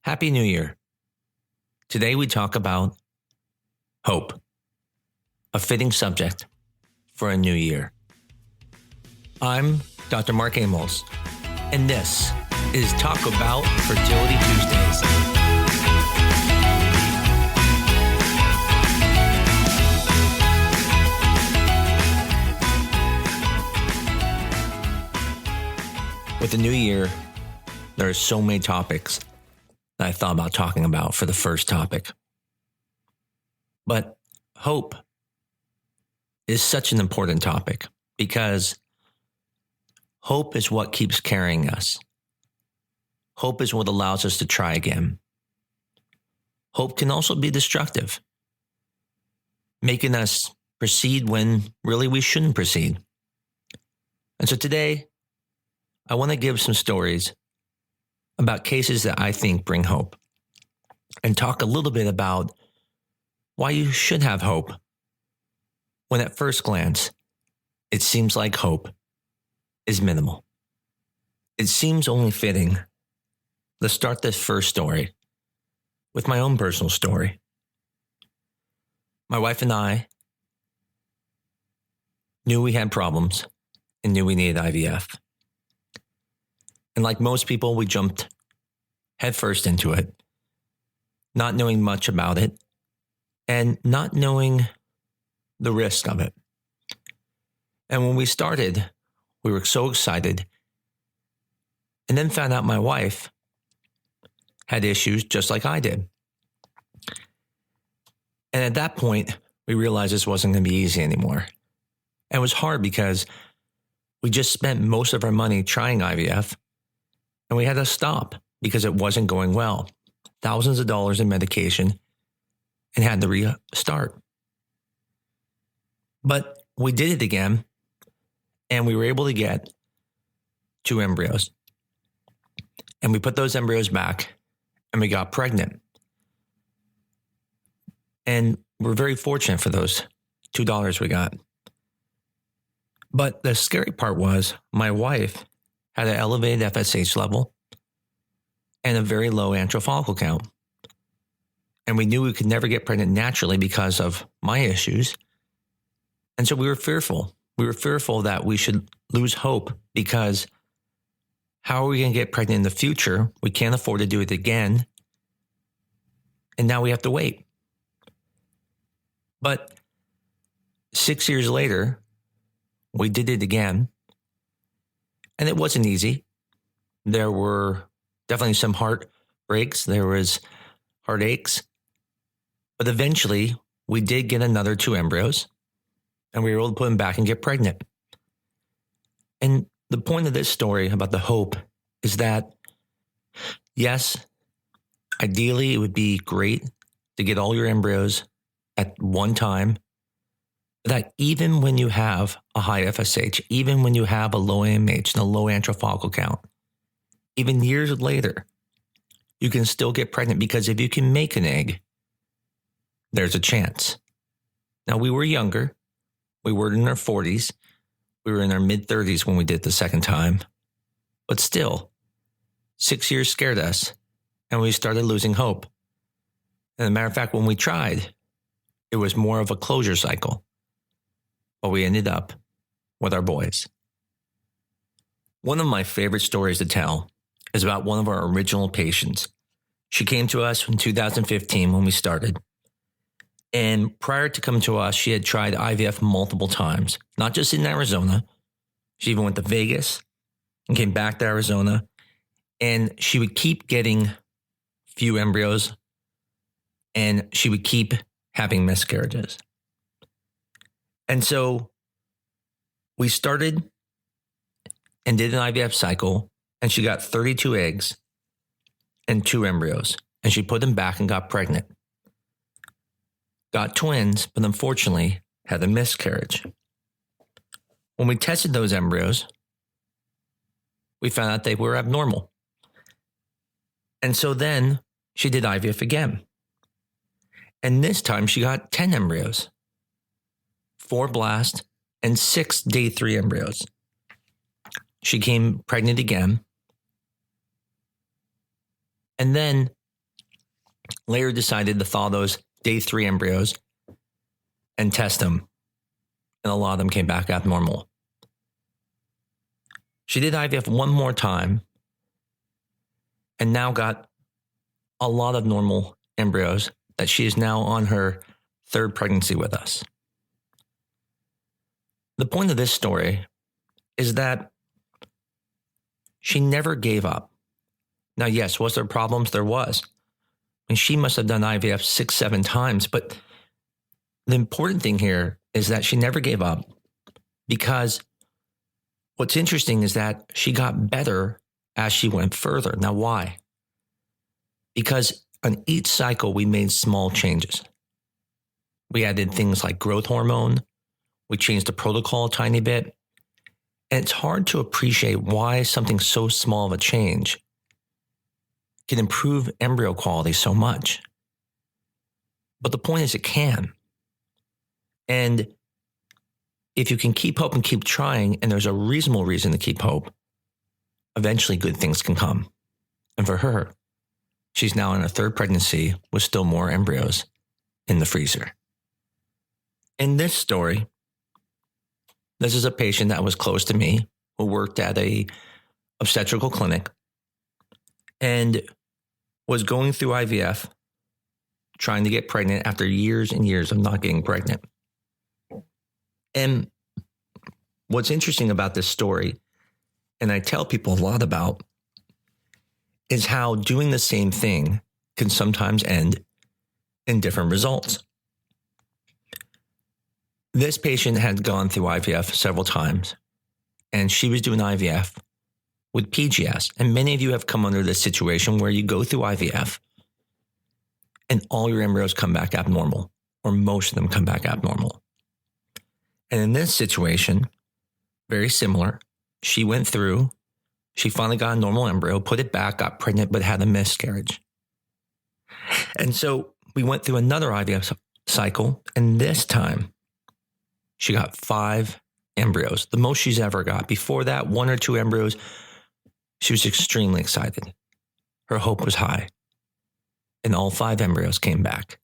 Happy New Year. Today we talk about hope, a fitting subject for a new year. I'm Dr. Mark Amos, and this is Talk About Fertility Tuesdays. With the new year, there are so many topics that I thought about talking about for the first topic. But hope is such an important topic because hope is what keeps carrying us. Hope is what allows us to try again. Hope can also be destructive, making us proceed when really we shouldn't proceed. And so today, I want to give some stories about cases that I think bring hope and talk a little bit about why you should have hope when at first glance, it seems like hope is minimal. It seems only fitting to start this first story with my own personal story. My wife and I knew we had problems and knew we needed IVF. And like most people, we jumped headfirst into it, not knowing much about it and not knowing the risk of it. And when we started, we were so excited and then found out my wife had issues just like I did. And at that point, we realized this wasn't going to be easy anymore. And it was hard because we just spent most of our money trying IVF. And we had to stop because it wasn't going well. Thousands of dollars in medication and had to restart. But we did it again and we were able to get 2 embryos. And we put those embryos back and we got pregnant. And we're very fortunate for those $2 we got. But the scary part was my wife had an elevated FSH level and a very low antral follicle count. And we knew we could never get pregnant naturally because of my issues. And so we were fearful. We were fearful that we should lose hope because how are we going to get pregnant in the future? We can't afford to do it again. And now we have to wait. But 6 years later, we did it again. And it wasn't easy. There were definitely some heartbreaks. There was heartaches. But eventually, we did get another 2 embryos. And we were able to put them back and get pregnant. And the point of this story about the hope is that, yes, ideally, it would be great to get all your embryos at one time. That even when you have a high FSH, even when you have a low AMH and a low antral follicle count, even years later, you can still get pregnant because if you can make an egg, there's a chance. Now, we were younger. We were in our 40s. We were in our mid-30s when we did it the second time. But still, 6 years scared us, and we started losing hope. And as a matter of fact, when we tried, it was more of a closure cycle. But we ended up with our boys. One of my favorite stories to tell is about one of our original patients. She came to us in 2015 when we started. And prior to coming to us, she had tried IVF multiple times, not just in Arizona. She even went to Vegas and came back to Arizona. And she would keep getting few embryos and she would keep having miscarriages. And so we started and did an IVF cycle, and she got 32 eggs and 2 embryos, and she put them back and got pregnant. Got twins, but unfortunately had a miscarriage. When we tested those embryos, we found out they were abnormal. And so then she did IVF again. And this time she got 10 embryos. 4 blast, and 6 day 3 embryos. She came pregnant again. And then later decided to thaw those day 3 embryos and test them. And a lot of them came back abnormal. She did IVF one more time and now got a lot of normal embryos that she is now on her 3rd pregnancy with us. The point of this story is that she never gave up. Now, yes, was there problems? There was. I mean, she must have done IVF 6, 7 times, but the important thing here is that she never gave up, because what's interesting is that she got better as she went further. Now, why? Because on each cycle, we made small changes. We added things like growth hormone. We changed the protocol a tiny bit. And it's hard to appreciate why something so small of a change can improve embryo quality so much. But the point is, it can. And if you can keep hope and keep trying, and there's a reasonable reason to keep hope, eventually good things can come. And for her, she's now in her 3rd pregnancy with still more embryos in the freezer. In this story, this is a patient that was close to me who worked at a obstetrical clinic and was going through IVF, trying to get pregnant after years and years of not getting pregnant. And what's interesting about this story, and I tell people a lot about, is how doing the same thing can sometimes end in different results. This patient had gone through IVF several times, and she was doing IVF with PGS. And many of you have come under this situation where you go through IVF and all your embryos come back abnormal, or most of them come back abnormal. And in this situation, very similar, she went through, she finally got a normal embryo, put it back, got pregnant, but had a miscarriage. And so we went through another IVF cycle, and this time she got 5 embryos, the most she's ever got. Before that, 1 or 2 embryos. She was extremely excited. Her hope was high. And all 5 embryos came back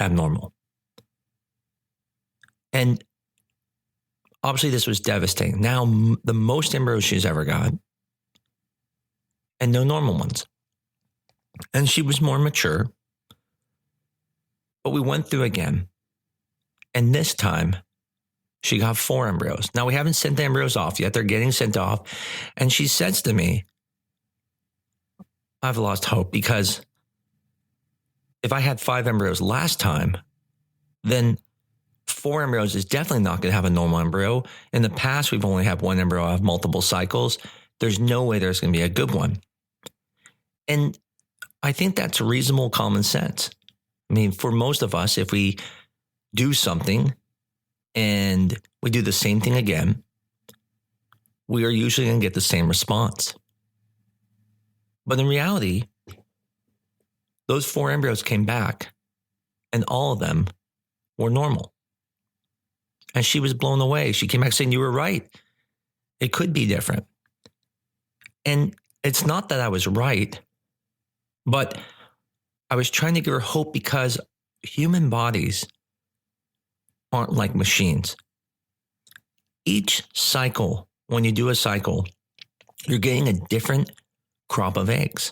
abnormal. And obviously this was devastating. Now the most embryos she's ever got, and no normal ones. And she was more mature. But we went through again. And this time, she got 4 embryos. Now, we haven't sent the embryos off yet. They're getting sent off. And she says to me, I've lost hope, because if I had 5 embryos last time, then 4 embryos is definitely not going to have a normal embryo. In the past, we've only had 1 embryo have multiple cycles. There's no way there's going to be a good one. And I think that's reasonable common sense. I mean, for most of us, if we do something and we do the same thing again, we are usually going to get the same response. But in reality, those 4 embryos came back and all of them were normal. And she was blown away. She came back saying, you were right. It could be different. And it's not that I was right, but I was trying to give her hope, because human bodies aren't like machines. Each cycle, when you do a cycle, you're getting a different crop of eggs.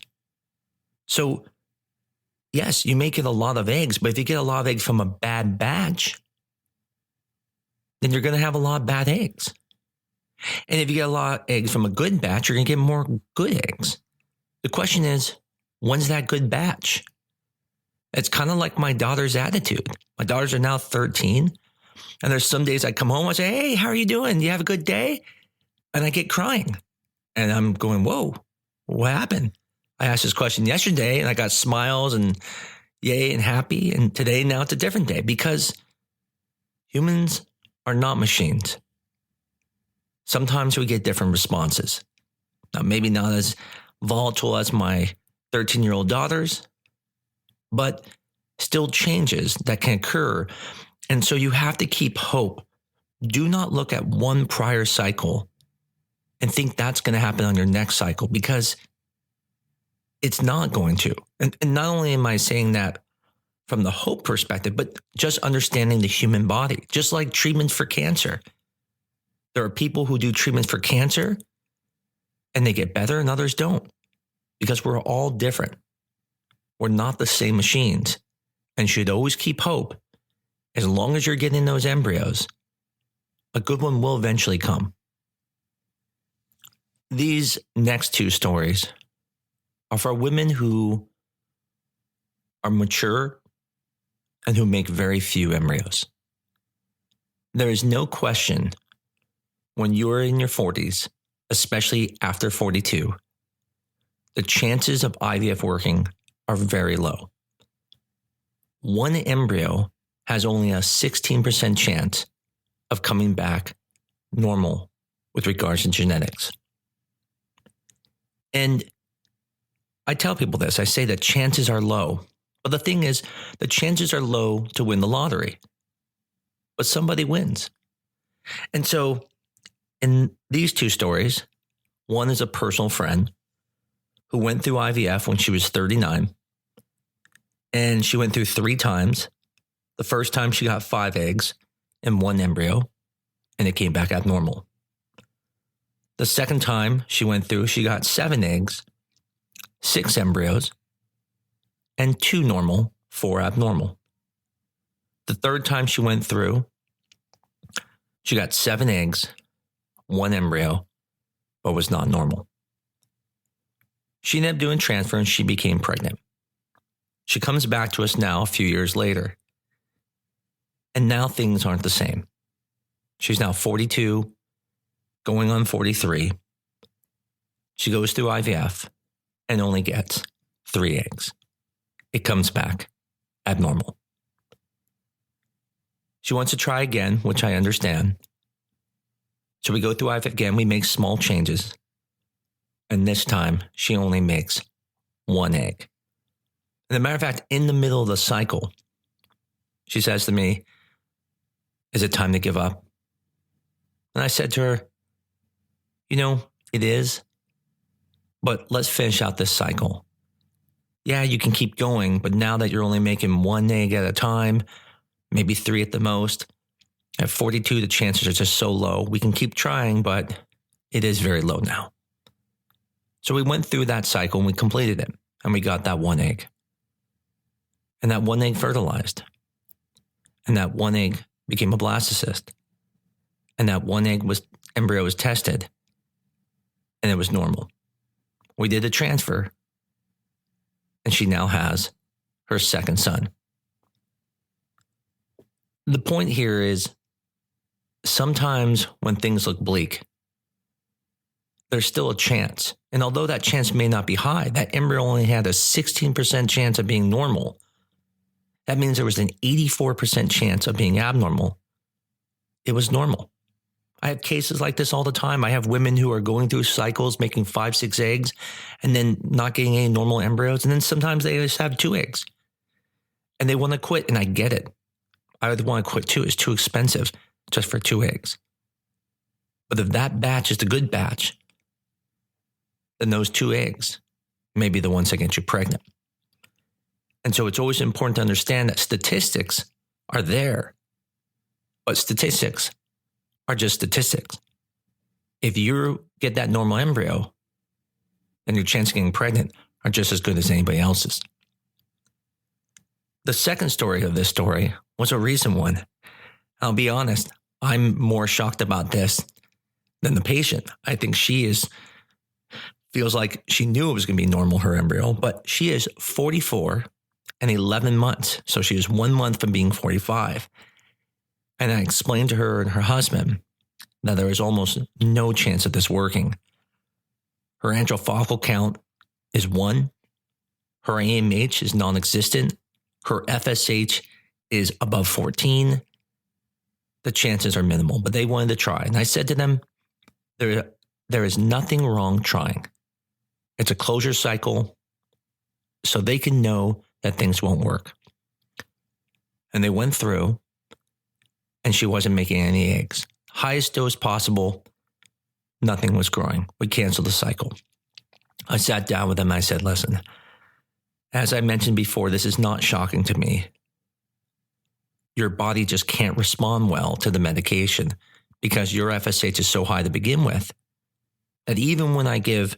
So yes, you may get a lot of eggs, but if you get a lot of eggs from a bad batch, then you're going to have a lot of bad eggs. And if you get a lot of eggs from a good batch, you're going to get more good eggs. The question is, when's that good batch? It's kind of like my daughter's attitude. My daughters are now 13. And there's some days I come home, I say, hey, how are you doing? You have a good day? And I get crying. And I'm going, whoa, what happened? I asked this question yesterday and I got smiles and yay and happy. And today, now it's a different day, because humans are not machines. Sometimes we get different responses. Now, maybe not as volatile as my 13-year-old daughters, but still changes that can occur. And so you have to keep hope. Do not look at one prior cycle and think that's going to happen on your next cycle, because It's not going to. And not only am I saying that from the hope perspective, but just understanding the human body, just like treatments for cancer. There are people who do treatments for cancer and they get better and others don't, because we're all different. We're not the same machines, and should always keep hope. As long as you're getting those embryos, a good one will eventually come. These next two stories are for women who are mature and who make very few embryos. There is no question when you're in your 40s, especially after 42, the chances of IVF working are very low. One embryo has only a 16% chance of coming back normal with regards to genetics. And I tell people this, I say that chances are low. But the thing is, the chances are low to win the lottery. But somebody wins. And so in these two stories, one is a personal friend who went through IVF when she was 39. And she went through 3 times. The first time she got 5 eggs and 1 embryo, and it came back abnormal. The second time she went through, she got 7 eggs, 6 embryos, and 2 normal, 4 abnormal. The third time she went through, she got 7 eggs, 1 embryo, but was not normal. She ended up doing transfer and she became pregnant. She comes back to us now a few years later. And now things aren't the same. She's now 42, going on 43. She goes through IVF and only gets 3 eggs. It comes back abnormal. She wants to try again, which I understand. So we go through IVF again. We make small changes. And this time, she only makes 1 egg. And as a matter of fact, in the middle of the cycle, she says to me, "Is it time to give up?" And I said to her, it is, but let's finish out this cycle. Yeah, you can keep going, but now that you're only making 1 egg at a time, maybe 3 at the most, at 42, the chances are just so low. We can keep trying, but it is very low now. So we went through that cycle and we completed it, and we got that 1 egg. And that 1 egg fertilized. And that 1 egg became a blastocyst. And that 1 embryo was tested. And it was normal. We did a transfer. And she now has her second son. The point here is, sometimes when things look bleak, there's still a chance. And although that chance may not be high, that embryo only had a 16% chance of being normal. That means there was an 84% chance of being abnormal. It was normal. I have cases like this all the time. I have women who are going through cycles, making 5, 6 eggs, and then not getting any normal embryos. And then sometimes they just have 2 eggs. And they want to quit, and I get it. I would want to quit too. It's too expensive just for 2 eggs. But if that batch is the good batch, then those 2 eggs may be the ones that get you pregnant. And so it's always important to understand that statistics are there, but statistics are just statistics. If you get that normal embryo, then your chance of getting pregnant are just as good as anybody else's. The second story of this story was a recent one. I'll be honest, I'm more shocked about this than the patient. I think she feels like she knew it was going to be normal, her embryo, but she is 44 and 11 months. So she is 1 month from being 45. And I explained to her and her husband that there is almost no chance of this working. Her antral follicle count is 1. Her AMH is non-existent. Her FSH is above 14. The chances are minimal, but they wanted to try. And I said to them, there is nothing wrong trying. It's a closure cycle, so they can know that things won't work. And they went through, and she wasn't making any eggs. Highest dose possible, nothing was growing. We canceled the cycle. I sat down with them and I said, listen, as I mentioned before, this is not shocking to me. Your body just can't respond well to the medication because your FSH is so high to begin with that even when I give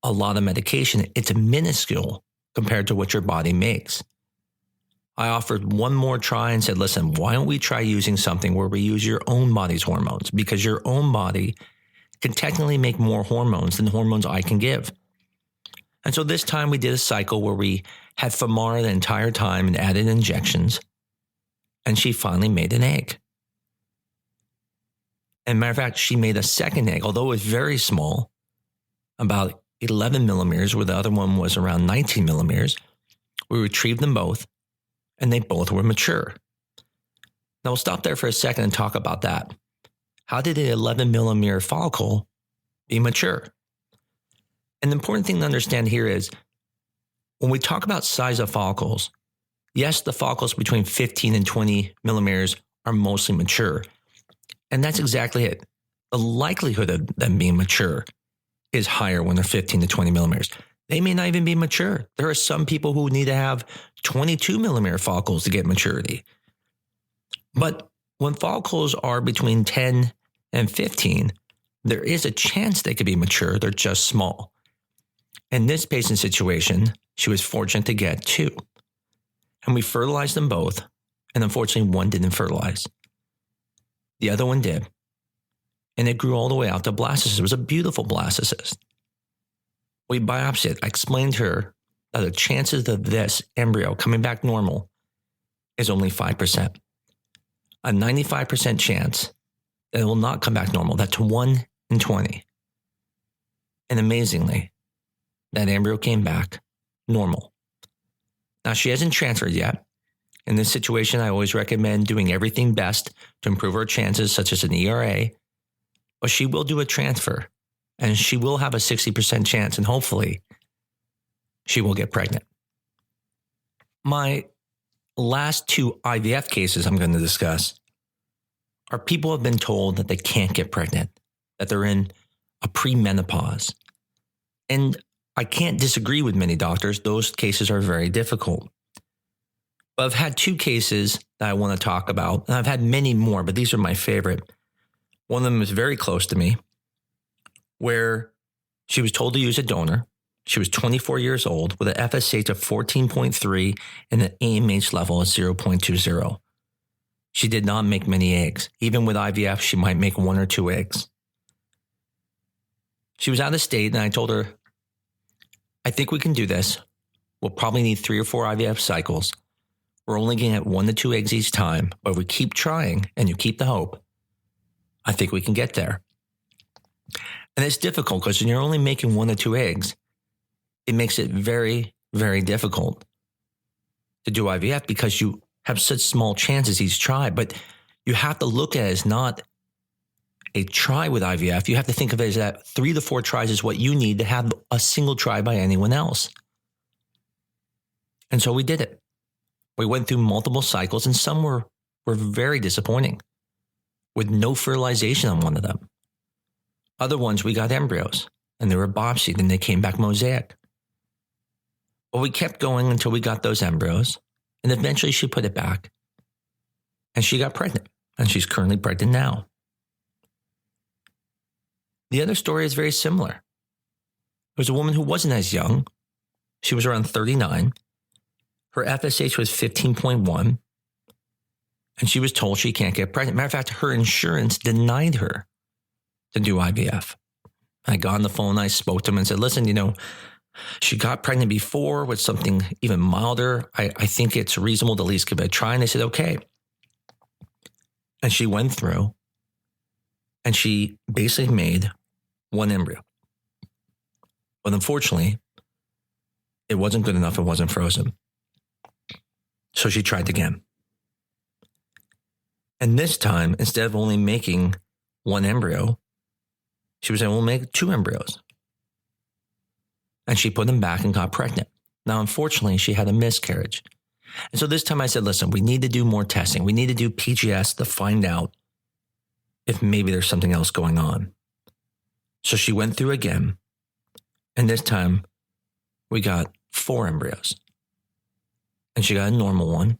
a lot of medication, it's minuscule compared to what your body makes. I offered one more try and said, listen, why don't we try using something where we use your own body's hormones? Because your own body can technically make more hormones than the hormones I can give. And so this time we did a cycle where we had Femara the entire time and added injections. And she finally made an egg. And matter of fact, she made a second egg, although it was very small, about 11 millimeters, where the other one was around 19 millimeters. We retrieved them both, and they both were mature. Now we'll stop there for a second and talk about that. How did an 11 millimeter follicle be mature? And the important thing to understand here is when we talk about size of follicles, yes, the follicles between 15 and 20 millimeters are mostly mature. And that's exactly it. The likelihood of them being mature is higher when they're 15 to 20 millimeters. They may not even be mature. There are some people who need to have 22 millimeter follicles to get maturity. But when follicles are between 10 and 15, there is a chance they could be mature. They're just small. In this patient's situation, she was fortunate to get 2. And we fertilized them both. And unfortunately, one didn't fertilize. The other one did. And it grew all the way out to blastocyst. It was a beautiful blastocyst. We biopsied it. I explained to her that the chances of this embryo coming back normal is only 5%. A 95% chance that it will not come back normal. That's 1 in 20. And amazingly, that embryo came back normal. Now, she hasn't transferred yet. In this situation, I always recommend doing everything best to improve her chances, such as an ERA. But she will do a transfer, and she will have a 60% chance, and hopefully she will get pregnant. My last 2 IVF cases I'm going to discuss are people who have been told that they can't get pregnant, that they're in a premenopause. And I can't disagree with many doctors. Those cases are very difficult. But I've had 2 cases that I want to talk about, and I've had many more, but these are my favorite. One of them is very close to me, where she was told to use a donor. She was 24 years old with an FSH of 14.3 and an AMH level of 0.20. She did not make many eggs. Even with IVF, she might make 1 or 2 eggs. She was out of state, and I told her, I think we can do this. We'll probably need 3 or 4 IVF cycles. We're only going to get 1 to 2 eggs each time, but if we keep trying and you keep the hope, I think we can get there. And it's difficult because when you're only making 1 to 2 eggs, it makes it very, very difficult to do IVF because you have such small chances each try. But you have to look at it as not a try with IVF. You have to think of it as that 3 to 4 tries is what you need to have a single try by anyone else. And so we did it. We went through multiple cycles, and some were very disappointing, with no fertilization on one of them. Other ones, we got embryos, and they were biopsied, and they came back mosaic. But we kept going until we got those embryos, and eventually she put it back, and she got pregnant, and she's currently pregnant now. The other story is very similar. It was a woman who wasn't as young. She was around 39. Her FSH was 15.1, and she was told she can't get pregnant. Matter of fact, her insurance denied her to do IVF. I got on the phone, I spoke to him and said, listen, she got pregnant before with something even milder. I think it's reasonable to at least give it a try. And they said, okay. And she went through, and she basically made 1 embryo. But unfortunately, it wasn't good enough. It wasn't frozen. So she tried again. And this time, instead of only making 1 embryo, she was able to make 2 embryos. And she put them back and got pregnant. Now, unfortunately, she had a miscarriage. And so this time I said, listen, we need to do more testing. We need to do PGS to find out if maybe there's something else going on. So she went through again. And this time we got 4 embryos. And she got a normal one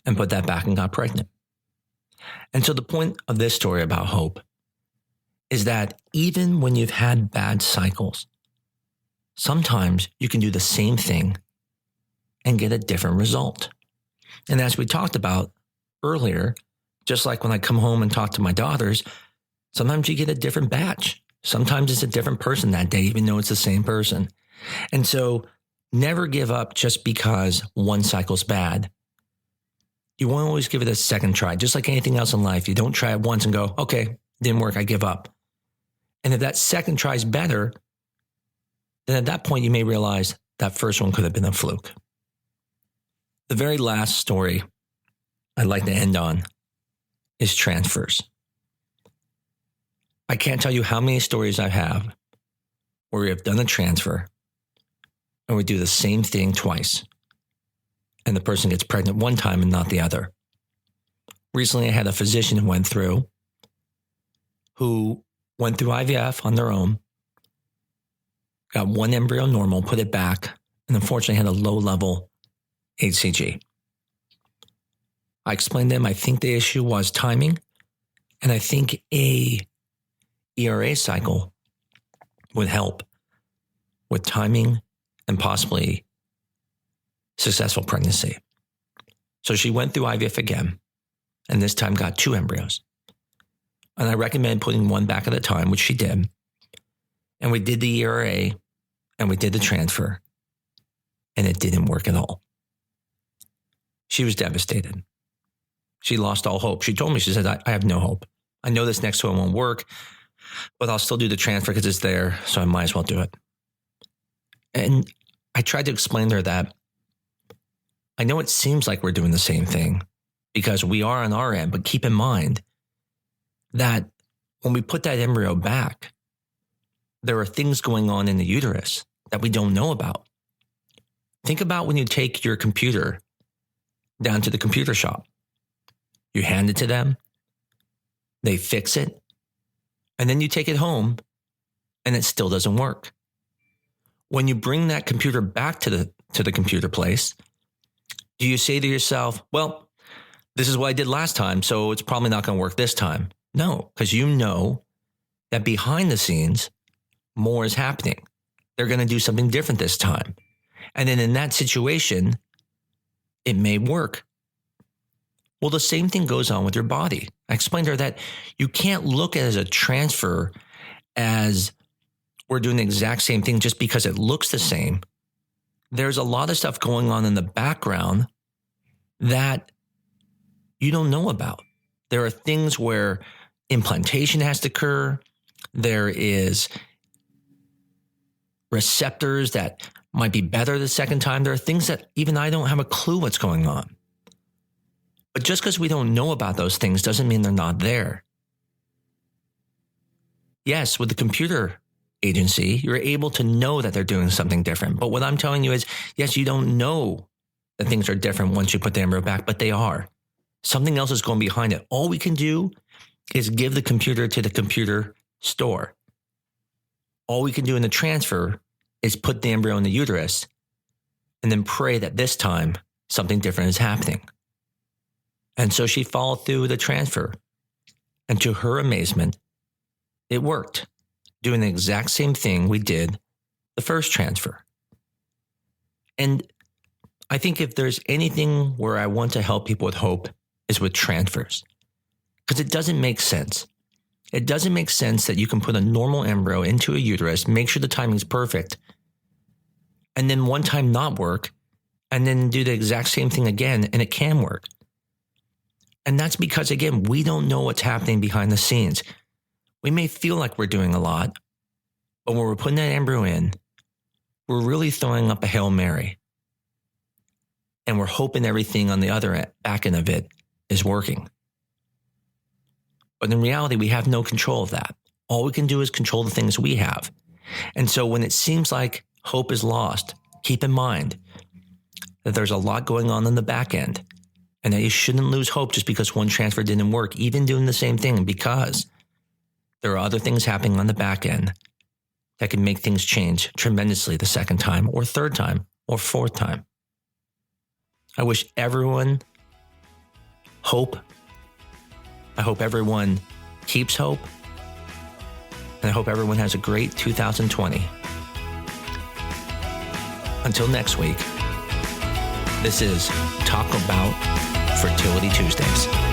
and put that back and got pregnant. And so the point of this story about hope is that even when you've had bad cycles, sometimes you can do the same thing and get a different result. And as we talked about earlier, just like when I come home and talk to my daughters, sometimes you get a different batch. Sometimes it's a different person that day, even though it's the same person. And so never give up just because one cycle's bad. You want to always give it a second try. Just like anything else in life, you don't try it once and go, okay, didn't work, I give up. And if that second try is better, then at that point you may realize that first one could have been a fluke. The very last story I'd like to end on is transfers. I can't tell you how many stories I have where we have done a transfer and we do the same thing twice, and the person gets pregnant one time and not the other. Recently, I had a physician who went through IVF on their own, got one embryo normal, put it back, and unfortunately had a low-level HCG. I explained to them I think the issue was timing, and I think a ERA cycle would help with timing and possibly successful pregnancy. So she went through IVF again, and this time got 2 embryos. And I recommend putting one back at a time, which she did. And we did the ERA, and we did the transfer, and it didn't work at all. She was devastated. She lost all hope. She told me, she said, I have no hope. I know this next one won't work, but I'll still do the transfer because it's there, so I might as well do it. And I tried to explain to her that I know it seems like we're doing the same thing because we are on our end, but keep in mind that when we put that embryo back, there are things going on in the uterus that we don't know about. Think about when you take your computer down to the computer shop. You hand it to them, they fix it, and then you take it home and it still doesn't work. When you bring that computer back to the computer place, do you say to yourself, well, this is what I did last time, so it's probably not going to work this time? No, because you know that behind the scenes, more is happening. They're going to do something different this time. And then in that situation, it may work. Well, the same thing goes on with your body. I explained to her that you can't look at it as a transfer as we're doing the exact same thing just because it looks the same. There's a lot of stuff going on in the background that you don't know about. There are things where implantation has to occur. There is receptors that might be better the second time. There are things that even I don't have a clue what's going on. But just because we don't know about those things doesn't mean they're not there. Yes, with the computer agency, you're able to know that they're doing something different. But what I'm telling you is, yes, you don't know that things are different once you put the embryo back, but they are. Something else is going behind it. All we can do is give the computer to the computer store. All we can do in the transfer is put the embryo in the uterus and then pray that this time something different is happening. And so she followed through the transfer. And to her amazement, it worked, doing the exact same thing we did the first transfer. And I think if there's anything where I want to help people with hope is with transfers, because it doesn't make sense. It doesn't make sense that you can put a normal embryo into a uterus, make sure the timing's perfect, and then one time not work, and then do the exact same thing again, and it can work. And that's because, again, we don't know what's happening behind the scenes. We may feel like we're doing a lot, but when we're putting that embryo in, we're really throwing up a Hail Mary. And we're hoping everything on the other back end of it is working. But in reality, we have no control of that. All we can do is control the things we have. And so when it seems like hope is lost, keep in mind that there's a lot going on in the back end and that you shouldn't lose hope just because one transfer didn't work, even doing the same thing, because there are other things happening on the back end that can make things change tremendously the second time or third time or fourth time. I wish everyone hope. I hope everyone keeps hope. And I hope everyone has a great 2020. Until next week, this is Talk About Fertility Tuesdays.